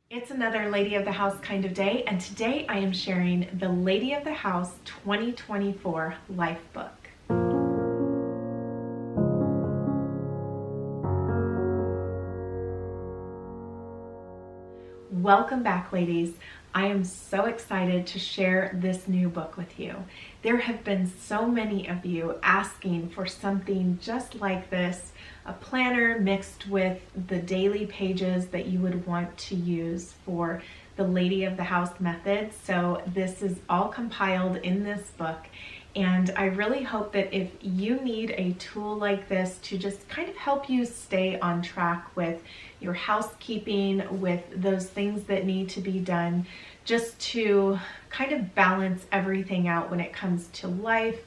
It's another Lady of the House kind of day, and today I am sharing the Lady of the House 2024 Life Book. Welcome back, ladies. I am so excited to share this new book with you. There have been so many of you asking for something just like this, a planner mixed with the daily pages that you would want to use for the Lady of the House method. So this is all compiled in this book. And I really hope that if you need a tool like this to just kind of help you stay on track with your housekeeping, with those things that need to be done, just to kind of balance everything out when it comes to life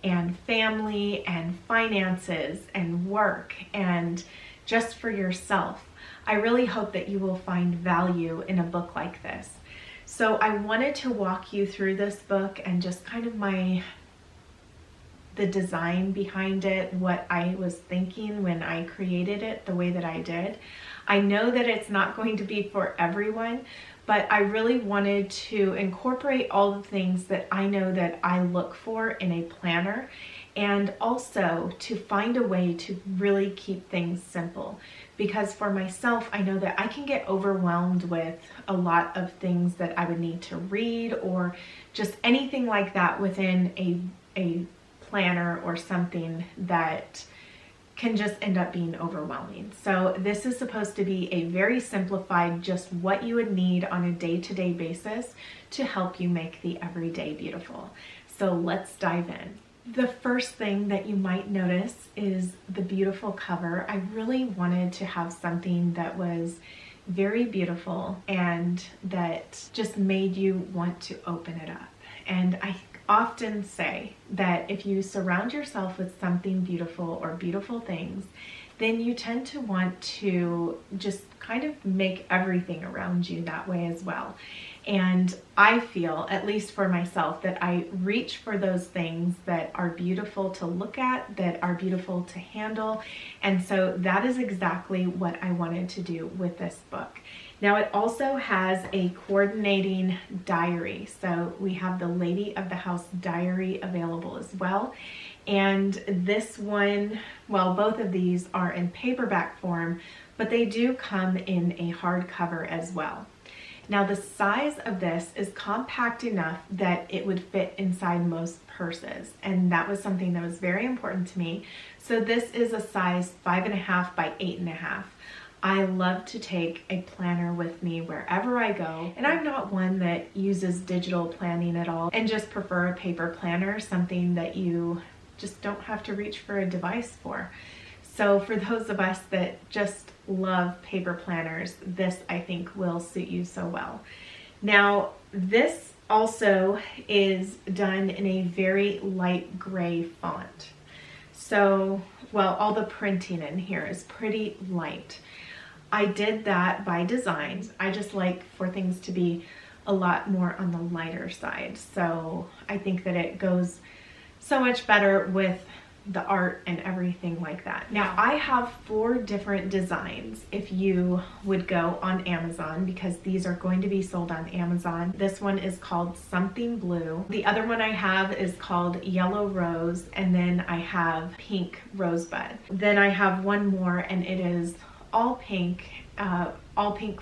and family and finances and work and just for yourself. I really hope that you will find value in a book like this. So I wanted to walk you through this book and just kind of the design behind it, what I was thinking when I created it the way that I did. I know that it's not going to be for everyone, but I really wanted to incorporate all the things that I know that I look for in a planner, and also to find a way to really keep things simple. Because for myself, I know that I can get overwhelmed with a lot of things that I would need to read or just anything like that within a planner or something that can just end up being overwhelming. So this is supposed to be a very simplified, just what you would need on a day-to-day basis to help you make the everyday beautiful. So let's dive in. The first thing that you might notice is the beautiful cover. I really wanted to have something that was very beautiful and that just made you want to open it up. And I often say that if you surround yourself with something beautiful or beautiful things, then you tend to want to just kind of make everything around you that way as well. And I feel, at least for myself, that I reach for those things that are beautiful to look at, that are beautiful to handle. And so that is exactly what I wanted to do with this book. Now it also has a coordinating diary. So we have the Lady of the House diary available as well. And this one, well, both of these are in paperback form, but they do come in a hardcover as well. Now the size of this is compact enough that it would fit inside most purses, and that was something that was very important to me. So this is a size 5.5 by 8.5. I love to take a planner with me wherever I go, and I'm not one that uses digital planning at all and just prefer a paper planner, something that you just don't have to reach for a device for. So for those of us that just love paper planners, this I think will suit you so well. Now this also is done in a very light gray font. So, well, all the printing in here is pretty light. I did that by design. I just like for things to be a lot more on the lighter side. So I think that it goes so much better with the art and everything like that. Now I have 4 different designs if you would go on Amazon, because these are going to be sold on Amazon. This one is called Something Blue. The other one I have is called Yellow Rose, and then I have Pink Rosebud. Then I have one more, and it is all pink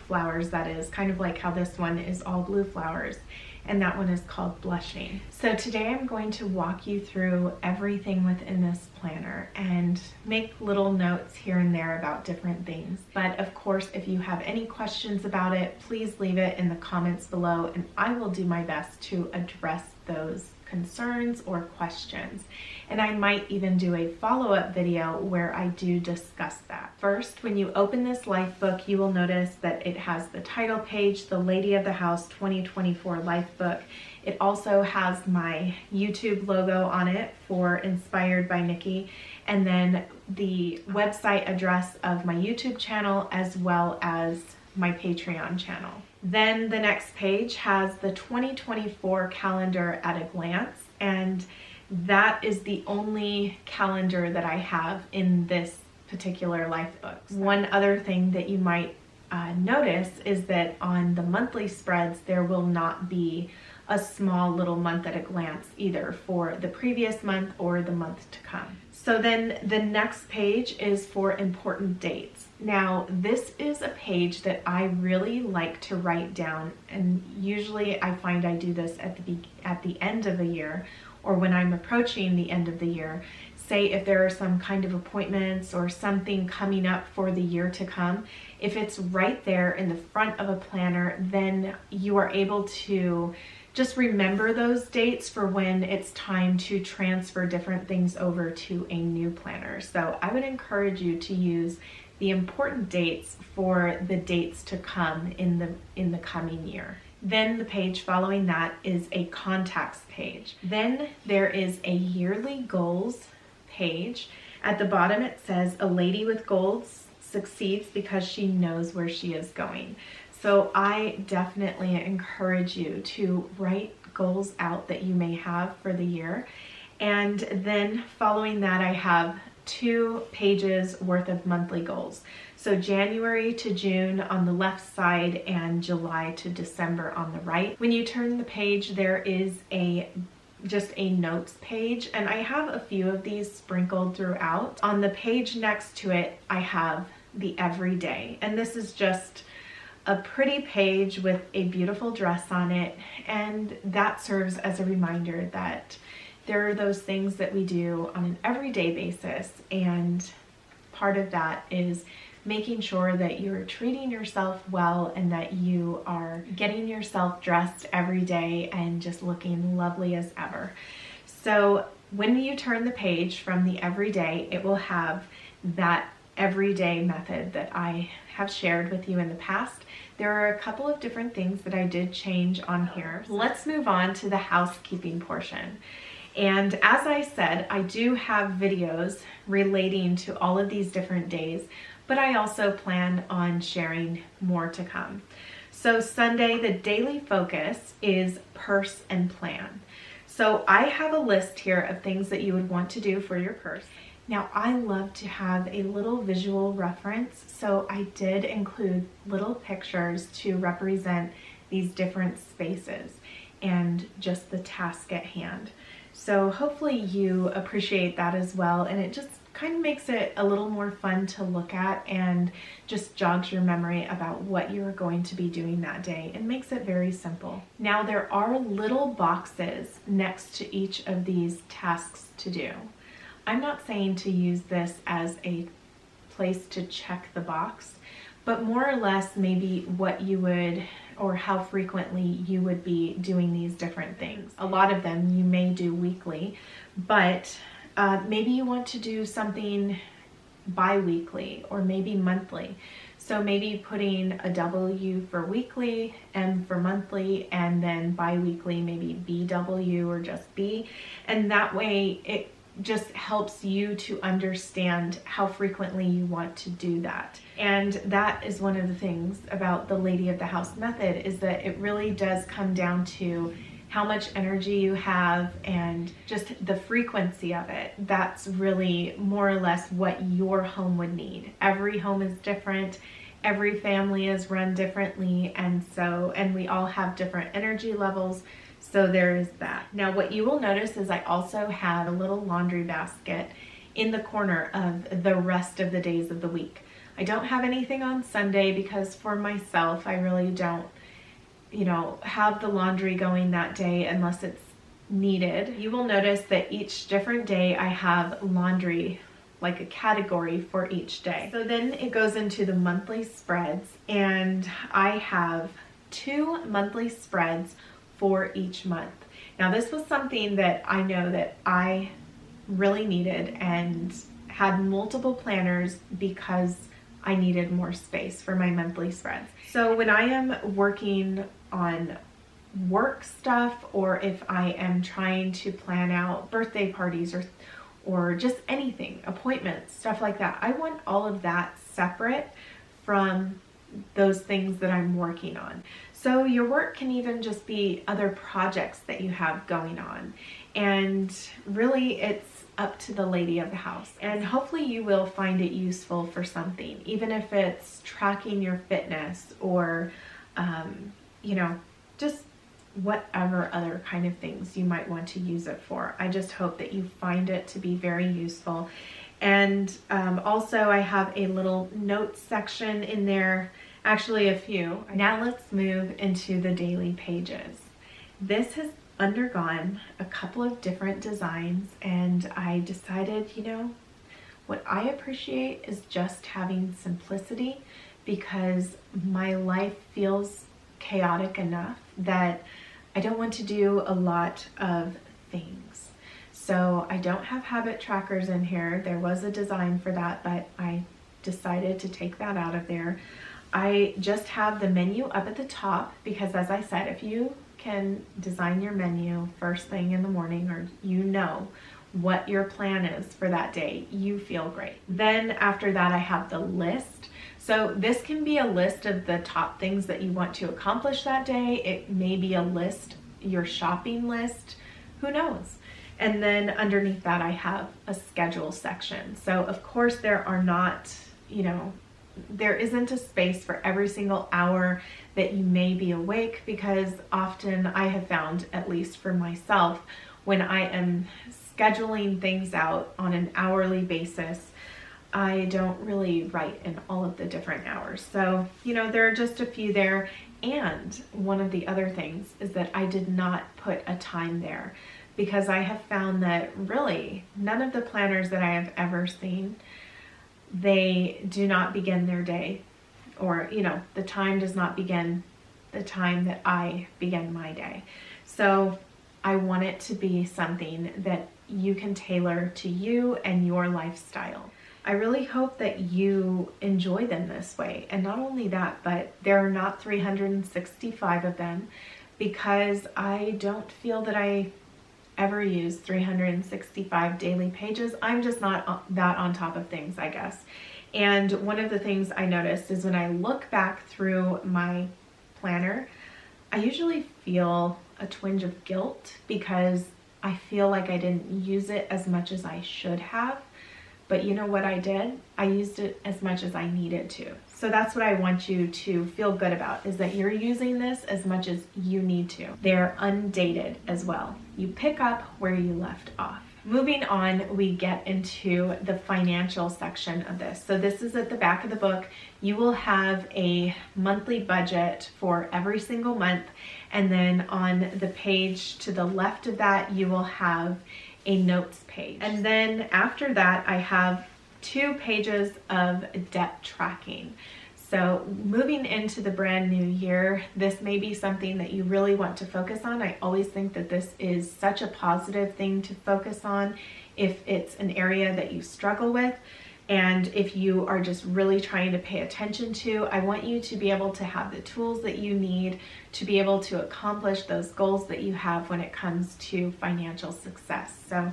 flowers, that is, kind of like how this one is all blue flowers, and that one is called Blushing. So today I'm going to walk you through everything within this planner and make little notes here and there about different things. But of course, if you have any questions about it, please leave it in the comments below, and I will do my best to address those concerns or questions. And I might even do a follow-up video where I do discuss that. First, when you open this life book, you will notice that it has the title page, the Lady of the House 2024 Life Book. It also has my YouTube logo on it for Inspired by Nikki, and then the website address of my YouTube channel as well as my Patreon channel. Then the next page has the 2024 calendar at a glance, and that is the only calendar that I have in this particular life book. One other thing that you might notice is that on the monthly spreads, there will not be a small little month at a glance either for the previous month or the month to come. So then the next page is for important dates. Now, this is a page that I really like to write down, and usually I find I do this at the end of the year, or when I'm approaching the end of the year. Say if there are some kind of appointments or something coming up for the year to come, if it's right there in the front of a planner, then you are able to just remember those dates for when it's time to transfer different things over to a new planner. So I would encourage you to use the important dates for the dates to come in the coming year. Then the page following that is a contacts page. Then there is a yearly goals page. At the bottom it says, "A lady with goals succeeds because she knows where she is going." So I definitely encourage you to write goals out that you may have for the year. And then following that, I have 2 pages worth of monthly goals. So January to June on the left side and July to December on the right. When you turn the page, there is just a notes page, and I have a few of these sprinkled throughout. On the page next to it, I have the everyday, and this is just a pretty page with a beautiful dress on it, and that serves as a reminder that there are those things that we do on an everyday basis, and part of that is making sure that you're treating yourself well and that you are getting yourself dressed every day and just looking lovely as ever. So when you turn the page from the everyday, it will have that everyday method that I have shared with you in the past. There are a couple of different things that I did change on here. Let's move on to the housekeeping portion. And as I said, I do have videos relating to all of these different days, but I also plan on sharing more to come. So Sunday, the daily focus is purse and plan. So I have a list here of things that you would want to do for your purse. Now, I love to have a little visual reference, so I did include little pictures to represent these different spaces and just the task at hand. So hopefully you appreciate that as well, and it just kind of makes it a little more fun to look at and just jogs your memory about what you're going to be doing that day and makes it very simple. Now, there are little boxes next to each of these tasks to do. I'm not saying to use this as a place to check the box, but more or less maybe what you would or how frequently you would be doing these different things. A lot of them you may do weekly, but maybe you want to do something bi-weekly or maybe monthly. So maybe putting a W for weekly, M for monthly, and then bi-weekly maybe BW or just B. And that way it just helps you to understand how frequently you want to do that. And that is one of the things about the Lady of the House method, is that it really does come down to how much energy you have and just the frequency of it. That's really more or less what your home would need. Every home is different. Every family is run differently, and we all have different energy levels. So there is that. Now, what you will notice is I also have a little laundry basket in the corner of the rest of the days of the week. I don't have anything on Sunday because for myself, I really don't, have the laundry going that day unless it's needed. You will notice that each different day I have laundry, like a category for each day. So then it goes into the monthly spreads, and I have 2 monthly spreads for each month. Now, this was something that I know that I really needed and had multiple planners because I needed more space for my monthly spreads. So when I am working on work stuff, or if I am trying to plan out birthday parties or just anything, appointments, stuff like that, I want all of that separate from those things that I'm working on. So your work can even just be other projects that you have going on. And really it's up to the lady of the house. And hopefully you will find it useful for something, even if it's tracking your fitness or, you know, just whatever other kind of things you might want to use it for. I just hope that you find it to be very useful. And also I have a little notes section in there, actually a few. Now let's move into the daily pages. This has undergone a couple of different designs, and I decided, you know, what I appreciate is just having simplicity, because my life feels chaotic enough that I don't want to do a lot of things. So I don't have habit trackers in here. There was a design for that, but I decided to take that out of there. I just have the menu up at the top because, as I said, if you can design your menu first thing in the morning, or you know what your plan is for that day, you feel great. Then after that, I have the list. So this can be a list of the top things that you want to accomplish that day. It may be a list, your shopping list, who knows? And then underneath that, I have a schedule section. So of course there are not, you know, there isn't a space for every single hour that you may be awake, because often I have found, at least for myself, when I am scheduling things out on an hourly basis, I don't really write in all of the different hours. So, you know, there are just a few there. And one of the other things is that I did not put a time there, because I have found that really none of the planners that I have ever seen, they do not begin their day, or, you know, the time does not begin the time that I begin my day. So I want it to be something that you can tailor to you and your lifestyle. I really hope that you enjoy them this way. And not only that, but there are not 365 of them, because I don't feel that I ever use 365 daily pages. I'm just not that on top of things, I guess. And one of the things I noticed is when I look back through my planner, I usually feel a twinge of guilt because I feel like I didn't use it as much as I should have. But you know what I did? I used it as much as I needed to. So that's what I want you to feel good about, is that you're using this as much as you need to. They're undated as well. You pick up where you left off. Moving on, we get into the financial section of this. So this is at the back of the book. You will have a monthly budget for every single month. And then on the page to the left of that, you will have a notes page. And then after that, I have 2 pages of debt tracking. So moving into the brand new year, this may be something that you really want to focus on. I always think that this is such a positive thing to focus on if it's an area that you struggle with. And if you are just really trying to pay attention to, I want you to be able to have the tools that you need to be able to accomplish those goals that you have when it comes to financial success. So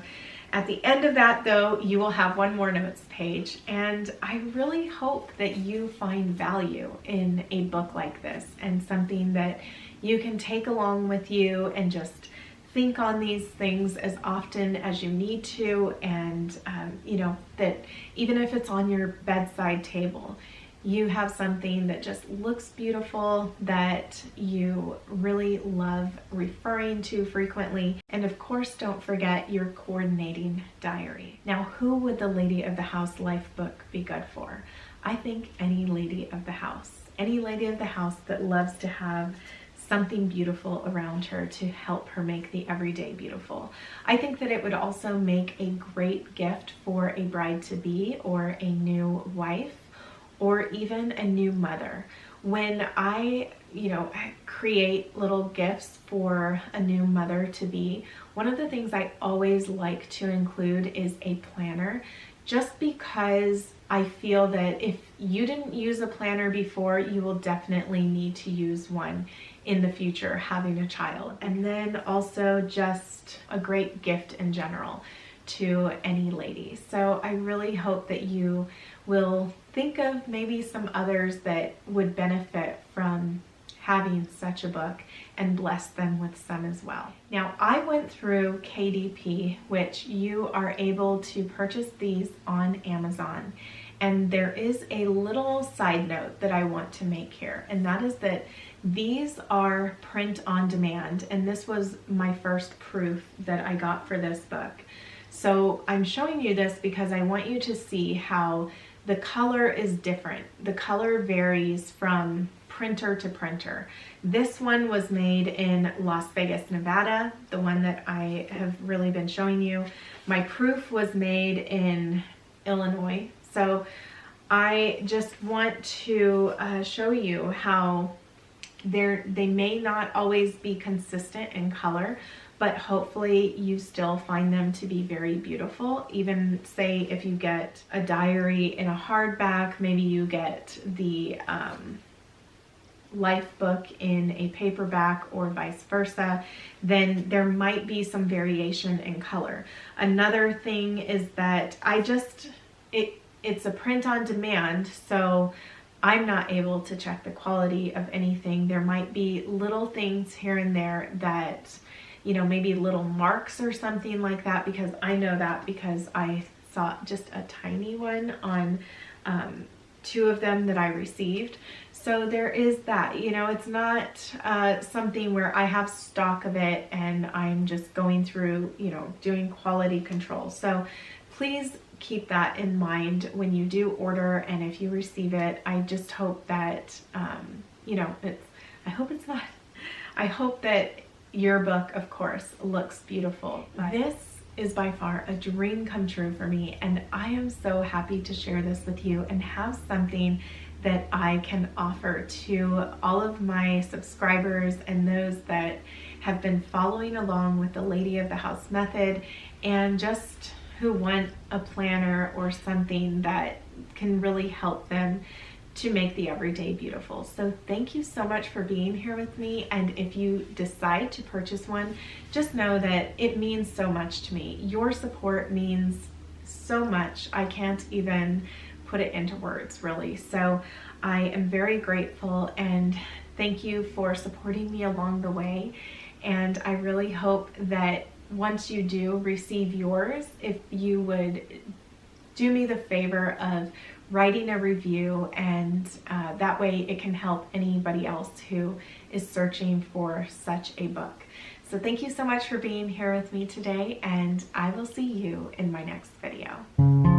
at the end of that, though, you will have one more notes page. And I really hope that you find value in a book like this, and something that you can take along with you and just think on these things as often as you need to. And, you know, that even if it's on your bedside table, you have something that just looks beautiful, that you really love referring to frequently. And of course, don't forget your coordinating diary. Now, who would the Lady of the House life book be good for? I think any lady of the house. Any lady of the house that loves to have something beautiful around her to help her make the everyday beautiful. I think that it would also make a great gift for a bride-to-be or a new wife, or even a new mother. When I, create little gifts for a new mother-to-be, one of the things I always like to include is a planner, just because I feel that if you didn't use a planner before, you will definitely need to use one in the future having a child. And then also just a great gift in general to any lady. So I really hope that you will think of maybe some others that would benefit from having such a book and bless them with some as well. Now, I went through KDP, which you are able to purchase these on Amazon. And there is a little side note that I want to make here, and that is that these are print on demand, and this was my first proof that I got for this book. So I'm showing you this because I want you to see how the color is different. The color varies from printer to printer. This one was made in Las Vegas, Nevada, the one that I have really been showing you. My proof was made in Illinois. So I just want to show you how they may not always be consistent in color, but hopefully you still find them to be very beautiful. Even say if you get a diary in a hardback, maybe you get the Lifebook in a paperback or vice versa, then there might be some variation in color. Another thing is that it's a print on demand, so I'm not able to check the quality of anything. There might be little things here and there that, you know, maybe little marks or something like that, because I know that because I saw just a tiny one on 2 of them that I received. So there is that, you know, it's not something where I have stock of it and I'm just going through, you know, doing quality control. So please keep that in mind when you do order, and if you receive it, I just hope that, you know, I hope that your book, of course, looks beautiful. This is by far a dream come true for me, and I am so happy to share this with you and have something that I can offer to all of my subscribers and those that have been following along with the Lady of the House method, and just who want a planner or something that can really help them to make the everyday beautiful. So thank you so much for being here with me, and if you decide to purchase one, just know that it means so much to me. Your support means so much. I can't even put it into words, really. So I am very grateful, and thank you for supporting me along the way, and I really hope that once you do receive yours, if you would do me the favor of writing a review, and that way it can help anybody else who is searching for such a book. So thank you so much for being here with me today, and I will see you in my next video.